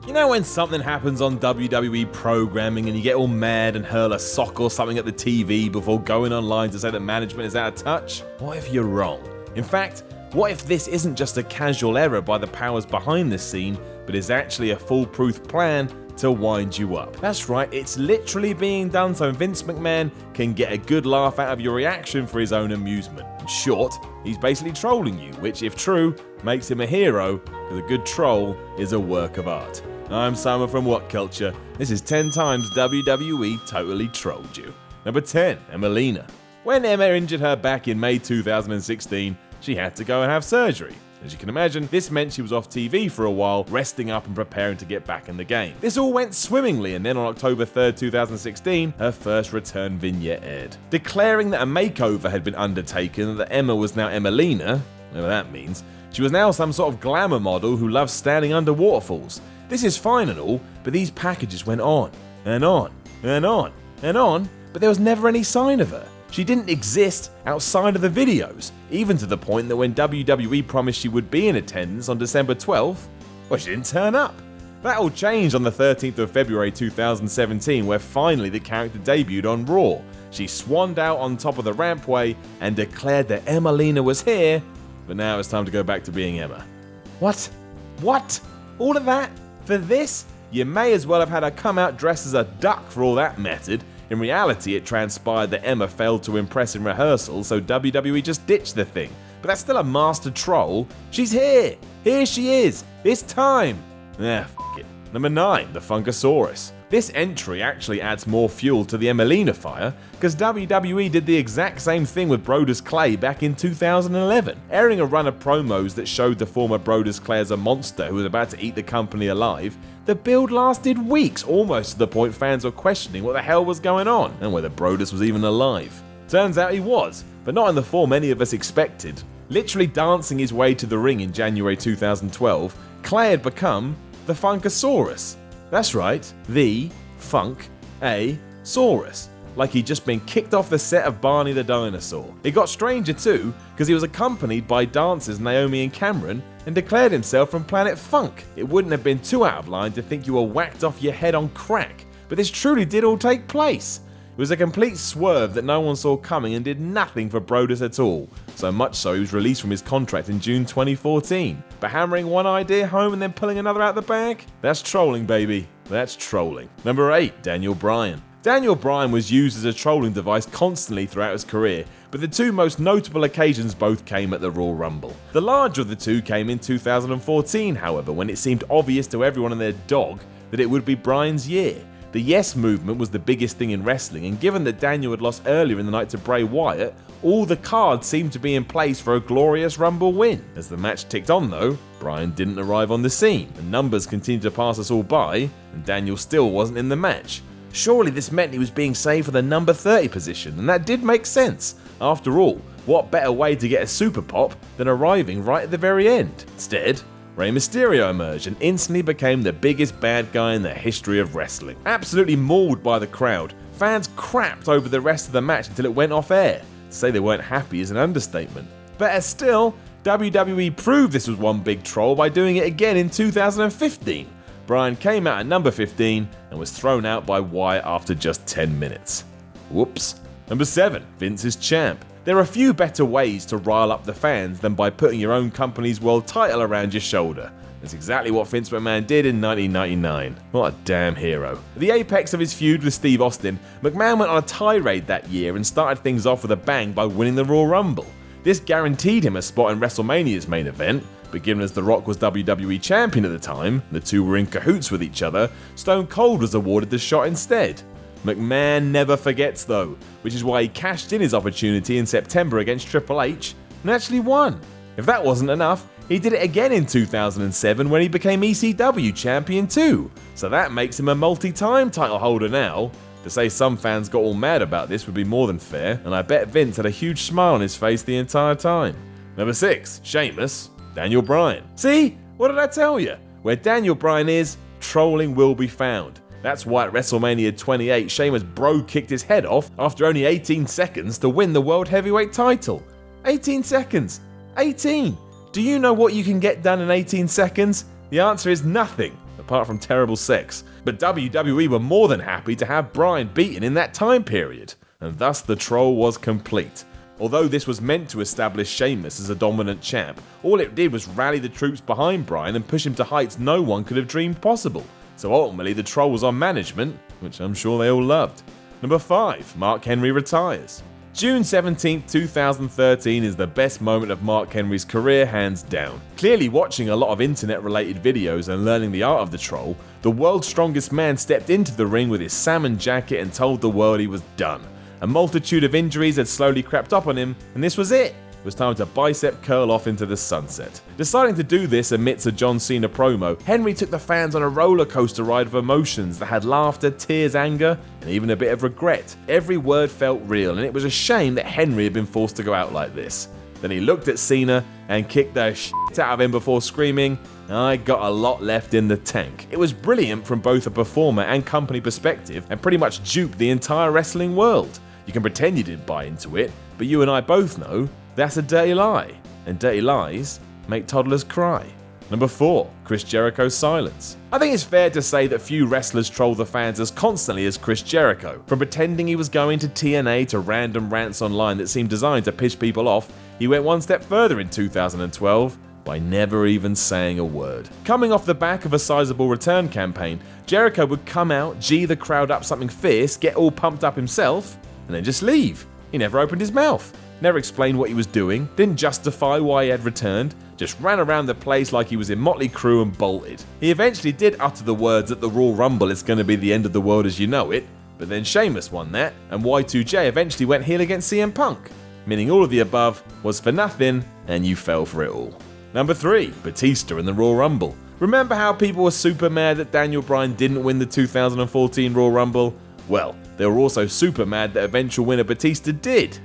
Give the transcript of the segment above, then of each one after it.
You know when something happens on WWE programming and you get all mad and hurl a sock or something at the TV before going online to say that management is out of touch? What if you're wrong? In fact, what if this isn't just a casual error by the powers behind the scene, but is actually a foolproof plan to wind you up? That's right, it's literally being done so Vince McMahon can get a good laugh out of your reaction for his own amusement. In short, he's basically trolling you, which, if true, makes him a hero, because a good troll is a work of art. I'm Simon from WhatCulture. This is 10 times WWE totally trolled you. Number 10, Emelina. When Emma injured her back in May 2016, she had to go and have surgery. As you can imagine, this meant she was off TV for a while, resting up and preparing to get back in the game. This all went swimmingly, and then on October 3rd, 2016, her first return vignette aired. Declaring that a makeover had been undertaken and that Emma was now Emelina, whatever that means, she was now some sort of glamour model who loves standing under waterfalls. This is fine and all, but these packages went on, and on, and on, and on, but there was never any sign of her. She didn't exist outside of the videos, even to the point that when WWE promised she would be in attendance on December 12th, well, she didn't turn up. That all changed on the 13th of February 2017, where finally the character debuted on Raw. She swanned out on top of the rampway and declared that Emelina was here, but now it's time to go back to being Emma. What? All of that? For this? You may as well have had her come out dressed as a duck for all that mattered. In reality, it transpired that Emma failed to impress in rehearsal, so WWE just ditched the thing. But that's still a master troll. She's here! Here she is! This time! F it. Number 9, the Funkasaurus. This entry actually adds more fuel to the Emelina fire, because WWE did the exact same thing with Brodus Clay back in 2011, airing a run of promos that showed the former Brodus Clay as a monster who was about to eat the company alive. The build lasted weeks, almost to the point fans were questioning what the hell was going on, and whether Brodus was even alive. Turns out he was, but not in the form any of us expected. Literally dancing his way to the ring in January 2012, Clay had become the Funkasaurus. That's right, the Funk-A-Saurus. Like he'd just been kicked off the set of Barney the Dinosaur. It got stranger too, because he was accompanied by dancers Naomi and Cameron, and declared himself from Planet Funk. It wouldn't have been too out of line to think you were whacked off your head on crack, but this truly did all take place. It was a complete swerve that no one saw coming and did nothing for Brodus at all, so much so he was released from his contract in June 2014. But hammering one idea home and then pulling another out the bag? That's trolling, baby. That's trolling. Number 8, Daniel Bryan. Daniel Bryan was used as a trolling device constantly throughout his career, but the two most notable occasions both came at the Royal Rumble. The larger of the two came in 2014, however, when it seemed obvious to everyone and their dog that it would be Bryan's year. The Yes movement was the biggest thing in wrestling, and given that Daniel had lost earlier in the night to Bray Wyatt, all the cards seemed to be in place for a glorious Rumble win. As the match ticked on though, Bryan didn't arrive on the scene, and numbers continued to pass us all by, and Daniel still wasn't in the match. Surely this meant he was being saved for the number 30 position, and that did make sense. After all, what better way to get a super pop than arriving right at the very end? Instead, Rey Mysterio emerged and instantly became the biggest bad guy in the history of wrestling. Absolutely mauled by the crowd, fans crapped over the rest of the match until it went off air. To say they weren't happy is an understatement. Better still, WWE proved this was one big troll by doing it again in 2015. Bryan came out at number 15 and was thrown out by Wyatt after just 10 minutes. Whoops. Number 7, Vince is champ. There are few better ways to rile up the fans than by putting your own company's world title around your shoulder. That's exactly what Vince McMahon did in 1999. What a damn hero. At the apex of his feud with Steve Austin, McMahon went on a tirade that year and started things off with a bang by winning the Royal Rumble. This guaranteed him a spot in WrestleMania's main event, but given as The Rock was WWE champion at the time, the two were in cahoots with each other, Stone Cold was awarded the shot instead. McMahon never forgets though, which is why he cashed in his opportunity in September against Triple H and actually won. If that wasn't enough, he did it again in 2007 when he became ECW champion too, so that makes him a multi-time title holder now. To say some fans got all mad about this would be more than fair, and I bet Vince had a huge smile on his face the entire time. Number 6, SHEAMUS, Daniel Bryan. See? What did I tell you? Where Daniel Bryan is, trolling will be found. That's why at WrestleMania 28, Sheamus bro-kicked his head off after only 18 seconds to win the World Heavyweight title. 18 seconds. 18. Do you know what you can get done in 18 seconds? The answer is nothing, apart from terrible sex. But WWE were more than happy to have Bryan beaten in that time period, and thus the troll was complete. Although this was meant to establish Sheamus as a dominant champ, all it did was rally the troops behind Bryan and push him to heights no one could have dreamed possible. So ultimately the troll was on management, which I'm sure they all loved. Number 5. Mark Henry retires. June 17, 2013 is the best moment of Mark Henry's career, hands down. Clearly watching a lot of internet related videos and learning the art of the troll, the world's strongest man stepped into the ring with his salmon jacket and told the world he was done. A multitude of injuries had slowly crept up on him, and this was it. It was time to bicep curl off into the sunset. Deciding to do this amidst a John Cena promo, Henry took the fans on a roller coaster ride of emotions that had laughter, tears, anger, and even a bit of regret. Every word felt real, and it was a shame that Henry had been forced to go out like this. Then he looked at Cena and kicked the shit out of him before screaming, "I got a lot left in the tank." It was brilliant from both a performer and company perspective, and pretty much duped the entire wrestling world. You can pretend you didn't buy into it, but you and I both know that's a dirty lie, and dirty lies make toddlers cry. Number 4. Chris Jericho's silence. I think it's fair to say that few wrestlers troll the fans as constantly as Chris Jericho. From pretending he was going to TNA to random rants online that seemed designed to piss people off, he went one step further in 2012 by never even saying a word. Coming off the back of a sizable return campaign, Jericho would come out, gee the crowd up something fierce, get all pumped up himself, and then just leave. He never opened his mouth, never explained what he was doing, didn't justify why he had returned, just ran around the place like he was in Motley Crue and bolted. He eventually did utter the words at the Royal Rumble, "It's going to be the end of the world as you know it," but then Sheamus won that, and Y2J eventually went heel against CM Punk, meaning all of the above was for nothing, and you fell for it all. Number 3. Batista in the Royal Rumble. Remember how people were super mad that Daniel Bryan didn't win the 2014 Royal Rumble? Well, they were also super mad that eventual winner Batista did.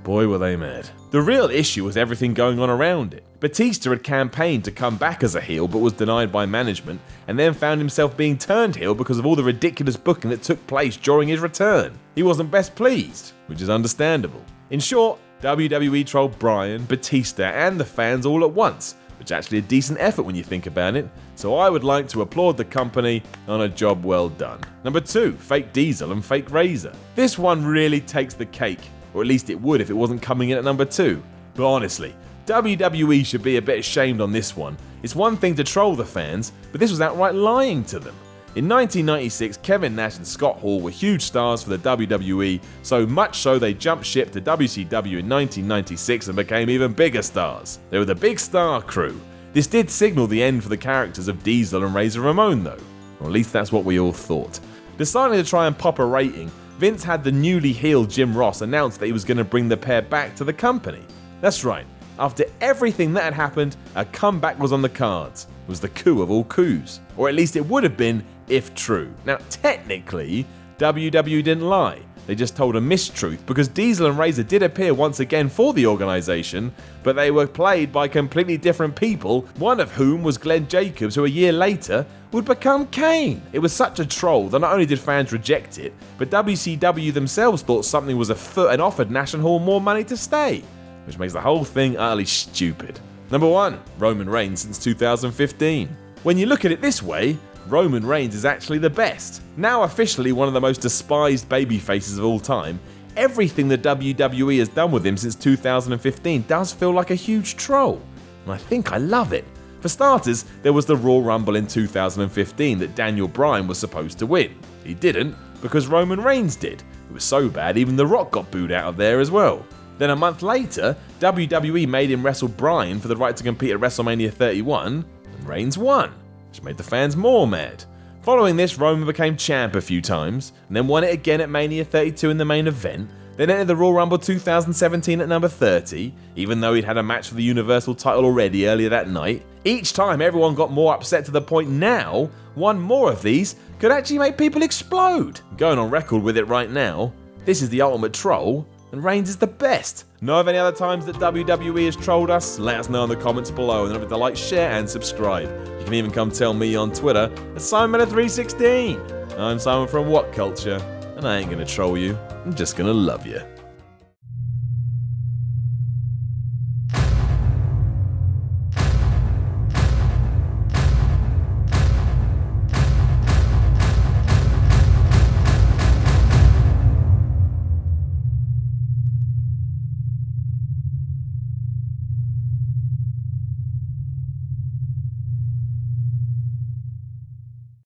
Boy, were they mad. The real issue was everything going on around it. Batista had campaigned to come back as a heel but was denied by management, and then found himself being turned heel because of all the ridiculous booking that took place during his return. He wasn't best pleased, which is understandable. In short, WWE trolled Bryan, Batista, and the fans all at once, which is actually a decent effort when you think about it, so I would like to applaud the company on a job well done. Number 2. Fake Diesel and Fake Razor. This one really takes the cake, or at least it would if it wasn't coming in at number 2. But honestly, WWE should be a bit ashamed on this one. It's one thing to troll the fans, but this was outright lying to them. In 1996, Kevin Nash and Scott Hall were huge stars for the WWE, so much so they jumped ship to WCW in 1996 and became even bigger stars. They were the Big Star Crew. This did signal the end for the characters of Diesel and Razor Ramon though, or at least that's what we all thought. Deciding to try and pop a rating, Vince had the newly healed Jim Ross announce that he was going to bring the pair back to the company. That's right, after everything that had happened, a comeback was on the cards. It was the coup of all coups, or at least it would have been if true. Now technically, WWE didn't lie, they just told a mistruth because Diesel and Razor did appear once again for the organisation, but they were played by completely different people, one of whom was Glenn Jacobs, who a year later would become Kane. It was such a troll that not only did fans reject it, but WCW themselves thought something was afoot and offered Nash and Hall more money to stay, which makes the whole thing utterly stupid. Number 1. Roman Reigns since 2015. When you look at it this way, Roman Reigns is actually the best. Now officially one of the most despised babyfaces of all time, everything the WWE has done with him since 2015 does feel like a huge troll, and I think I love it. For starters, there was the Royal Rumble in 2015 that Daniel Bryan was supposed to win. He didn't, because Roman Reigns did. It was so bad even The Rock got booed out of there as well. Then a month later, WWE made him wrestle Bryan for the right to compete at WrestleMania 31, and Reigns won, which made the fans more mad. Following this, Roman became champ a few times, and then won it again at Mania 32 in the main event, then entered the Royal Rumble 2017 at number 30, even though he'd had a match for the Universal title already earlier that night. Each time everyone got more upset to the point now, one more of these could actually make people explode. Going on record with it right now, this is the ultimate troll, and Reigns is the best. Know of any other times that WWE has trolled us? Let us know in the comments below, and don't forget to like, share and subscribe. You can even come tell me on Twitter at SimonMiller316. I'm Simon from WhatCulture, and I ain't gonna troll you, I'm just gonna love you.